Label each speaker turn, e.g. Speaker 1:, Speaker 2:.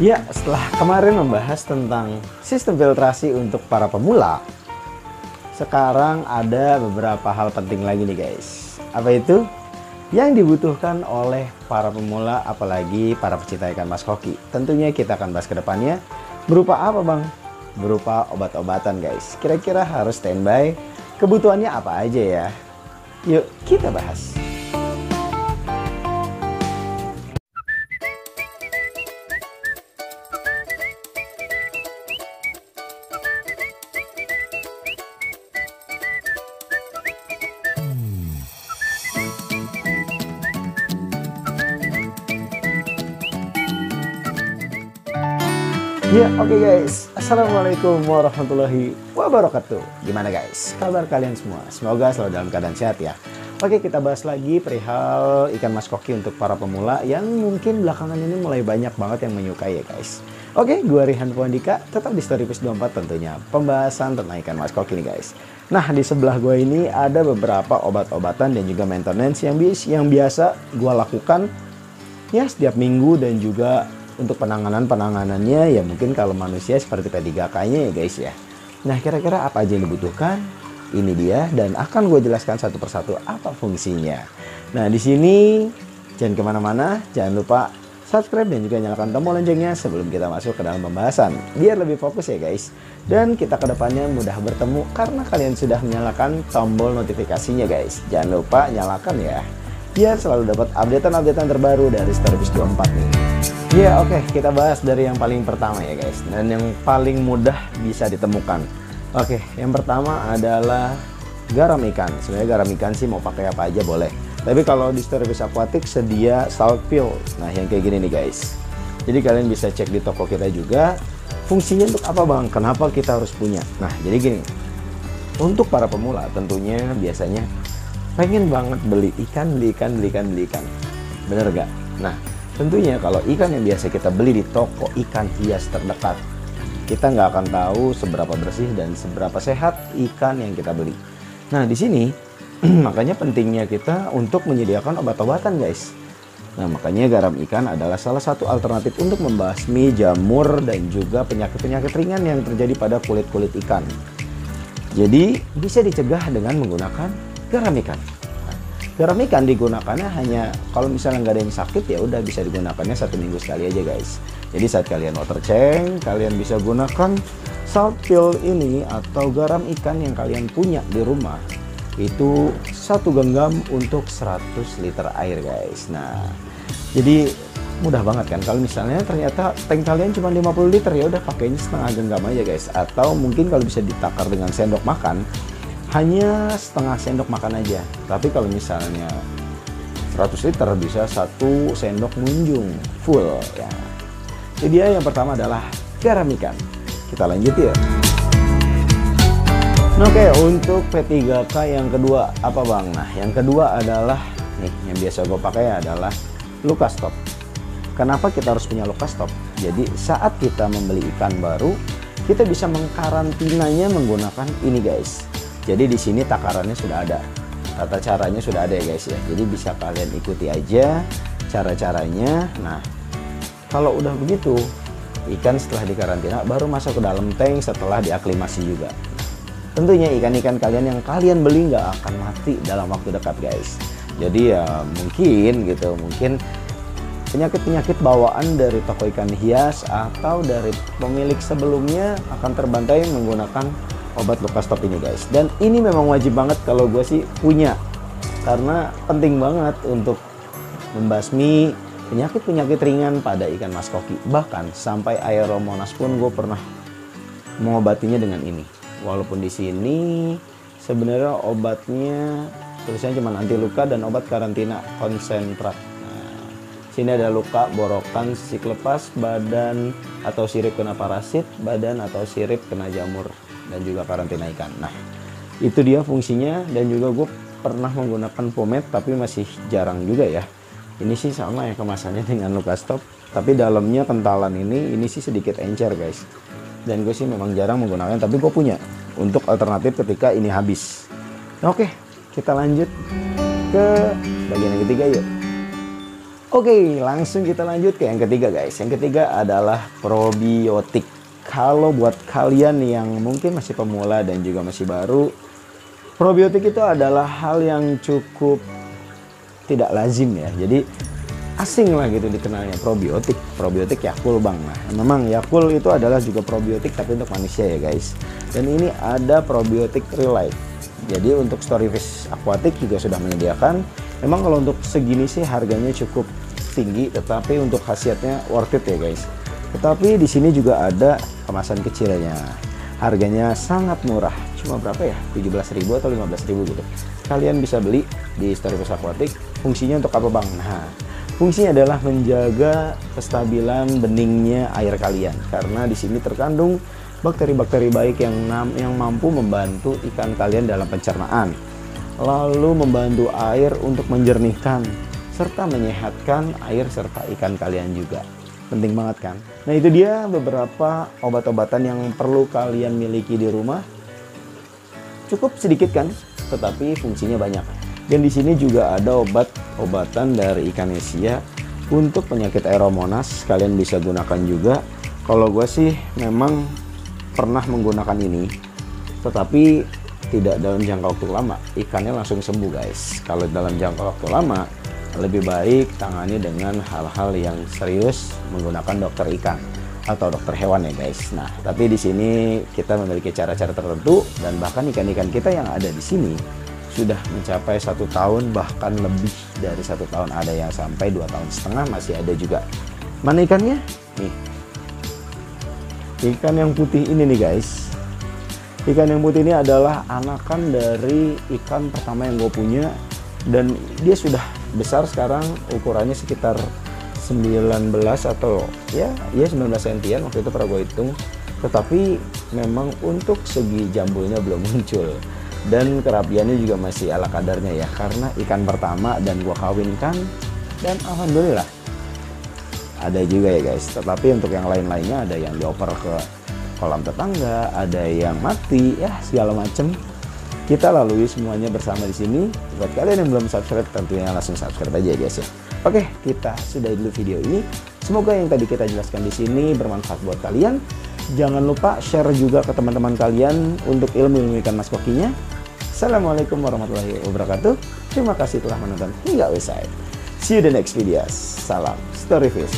Speaker 1: Ya, setelah kemarin membahas tentang sistem filtrasi untuk para pemula, sekarang ada beberapa hal penting lagi nih guys. Apa itu? Yang dibutuhkan oleh para pemula, apalagi para pecinta ikan mas koki. Tentunya kita akan bahas ke depannya. Berupa apa bang? Berupa obat-obatan guys. Kira-kira harus standby. Kebutuhannya apa aja ya? Yuk kita bahas. Ya, oke guys. Assalamualaikum warahmatullahi wabarakatuh. Gimana guys? Kabar kalian semua? Semoga selalu dalam keadaan sehat ya. Oke, kita bahas lagi perihal ikan mas koki untuk para pemula yang mungkin belakangan ini mulai banyak banget yang menyukai ya guys. Oke, gue Rihan Pondika, tetap di Storyfish 24 tentunya. Pembahasan tentang ikan mas koki nih guys. Nah, di sebelah gue ini ada beberapa obat-obatan dan juga maintenance yang biasa gue lakukan ya setiap minggu, dan juga untuk penanganannya ya mungkin kalau manusia seperti P3K-nya ya guys ya. Nah, kira-kira apa aja yang dibutuhkan? Ini dia, dan akan gue jelaskan satu persatu apa fungsinya. Nah, di sini jangan kemana-mana, jangan lupa subscribe dan juga nyalakan tombol loncengnya sebelum kita masuk ke dalam pembahasan, biar lebih fokus ya guys. Dan kita kedepannya mudah bertemu karena kalian sudah menyalakan tombol notifikasinya guys. Jangan lupa nyalakan ya, biar selalu dapat updatean terbaru dari Storyfish 24 nih. Ya oke, kita bahas dari yang paling pertama ya guys, dan yang paling mudah bisa ditemukan. Oke, yang pertama adalah garam ikan. Sebenarnya garam ikan sih mau pakai apa aja boleh, tapi kalau di Storyfish Aquatic sedia salt pill. Nah, yang kayak gini nih guys. Jadi kalian bisa cek di toko kita juga. Fungsinya untuk apa bang? Kenapa kita harus punya? Nah, jadi gini. Untuk para pemula tentunya biasanya pengen banget beli ikan. Bener gak? Nah, tentunya kalau ikan yang biasa kita beli di toko ikan hias terdekat, kita nggak akan tahu seberapa bersih dan seberapa sehat ikan yang kita beli. Nah, di sini makanya pentingnya kita untuk menyediakan obat-obatan guys. Nah, makanya garam ikan adalah salah satu alternatif untuk membasmi jamur dan juga penyakit-penyakit ringan yang terjadi pada kulit-kulit ikan. Jadi bisa dicegah dengan menggunakan garam ikan. Garam ikan digunakannya hanya kalau misalnya nggak ada yang sakit, ya udah bisa digunakannya 1 minggu sekali aja guys. Jadi saat kalian water change, kalian bisa gunakan salt pill ini atau garam ikan yang kalian punya di rumah. Itu 1 genggam untuk 100 liter air guys. Nah, jadi mudah banget kan. Kalau misalnya ternyata tank kalian cuma 50 liter, ya udah pakainya setengah genggam aja guys. Atau mungkin kalau bisa ditakar dengan sendok makan, hanya setengah sendok makan aja. Tapi kalau misalnya 100 liter bisa 1 sendok munjung full ya. Jadi dia yang pertama adalah garam ikan. Kita lanjut ya. Oke, untuk P3K yang kedua apa bang? Nah, yang kedua adalah nih yang biasa gue pakai adalah Lukastop. Kenapa kita harus punya Lukastop? Jadi saat kita membeli ikan baru, kita bisa mengkarantinanya menggunakan ini guys. Jadi di sini takarannya sudah ada, tata caranya sudah ada ya guys ya. Jadi bisa kalian ikuti aja cara-caranya. Nah, kalau udah begitu, ikan setelah dikarantina baru masuk ke dalam tank setelah diaklimasi juga. Tentunya ikan-ikan kalian yang kalian beli nggak akan mati dalam waktu dekat guys. Jadi ya mungkin penyakit-penyakit bawaan dari toko ikan hias atau dari pemilik sebelumnya akan terbantai menggunakan obat Lukastop ini guys. Dan ini memang wajib banget kalau gue sih punya, karena penting banget untuk membasmi penyakit-penyakit ringan pada ikan mas koki. Bahkan sampai Aeromonas pun gue pernah mengobatinya dengan ini. Walaupun di sini sebenarnya obatnya tulisannya cuma anti luka dan obat karantina konsentrat. Nah, sini ada luka, borokan, sisik lepas, badan atau sirip kena parasit, badan atau sirip kena jamur, dan juga karantina ikan. Nah, itu dia fungsinya. Dan juga gue pernah menggunakan pomade, tapi masih jarang juga ya. Ini sih sama ya kemasannya dengan Lukastop, tapi dalamnya kentalan ini sih sedikit encer guys. Dan gue sih memang jarang menggunakan, tapi gue punya untuk alternatif ketika ini habis. Oke, kita lanjut ke bagian yang ketiga yuk. Oke, langsung kita lanjut ke yang ketiga guys. Yang ketiga adalah probiotik. Kalau buat kalian yang mungkin masih pemula dan juga masih baru, probiotik itu adalah hal yang cukup tidak lazim ya. Jadi asing lah gitu dikenalnya probiotik. Probiotik Yakult bang. Nah, memang Yakult itu adalah juga probiotik tapi untuk manusia ya guys. Dan ini ada probiotik Relife. Jadi untuk Storyfish Aquatic juga sudah menyediakan. Memang kalau untuk segini sih harganya cukup tinggi, tetapi untuk khasiatnya worth it ya guys. Tetapi di sini juga ada kemasan kecilnya. Harganya sangat murah. Cuma berapa ya? 17.000 atau 15.000 gitu. Kalian bisa beli di Storyfish Aquatic. Fungsinya untuk apa bang? Nah, fungsinya adalah menjaga kestabilan beningnya air kalian. Karena di sini terkandung bakteri-bakteri baik yang mampu membantu ikan kalian dalam pencernaan. Lalu membantu air untuk menjernihkan serta menyehatkan air serta ikan kalian juga. Penting banget kan? Nah, itu dia beberapa obat-obatan yang perlu kalian miliki di rumah. Cukup sedikit kan, tetapi fungsinya banyak. Dan di sini juga ada obat-obatan dari ikan Asia untuk penyakit Aeromonas. Kalian bisa gunakan juga. Kalau gue sih memang pernah menggunakan ini, tetapi tidak dalam jangka waktu lama. Ikannya langsung sembuh guys. Kalau dalam jangka waktu lama, lebih baik tangani dengan hal-hal yang serius menggunakan dokter ikan atau dokter hewan ya guys. Nah, tapi di sini kita memiliki cara-cara tertentu dan bahkan ikan-ikan kita yang ada di sini sudah mencapai 1 tahun bahkan lebih dari 1 tahun. Ada yang sampai 2,5 tahun masih ada juga. Mana ikannya? Nih. Ikan yang putih ini nih guys. Ikan yang putih ini adalah anakan dari ikan pertama yang gue punya. Dan dia sudah besar sekarang, ukurannya sekitar 19 atau ya 19 sentian waktu itu pernah gue hitung. Tetapi memang untuk segi jambulnya belum muncul. Dan kerapiannya juga masih ala kadarnya ya. Karena ikan pertama dan gue kawinkan. Dan alhamdulillah ada juga ya guys. Tetapi untuk yang lain-lainnya ada yang dioper ke kolam tetangga, ada yang mati, ya segala macem. Kita lalui semuanya bersama di sini. Buat kalian yang belum subscribe, tentunya langsung subscribe aja guys ya. Oke, kita sudahi dulu video ini. Semoga yang tadi kita jelaskan di sini bermanfaat buat kalian. Jangan lupa share juga ke teman-teman kalian untuk ilmu-ilmu ikan mas kokinya. Assalamualaikum warahmatullahi wabarakatuh. Terima kasih telah menonton hingga usai. See you the next video. Salam Storyfish.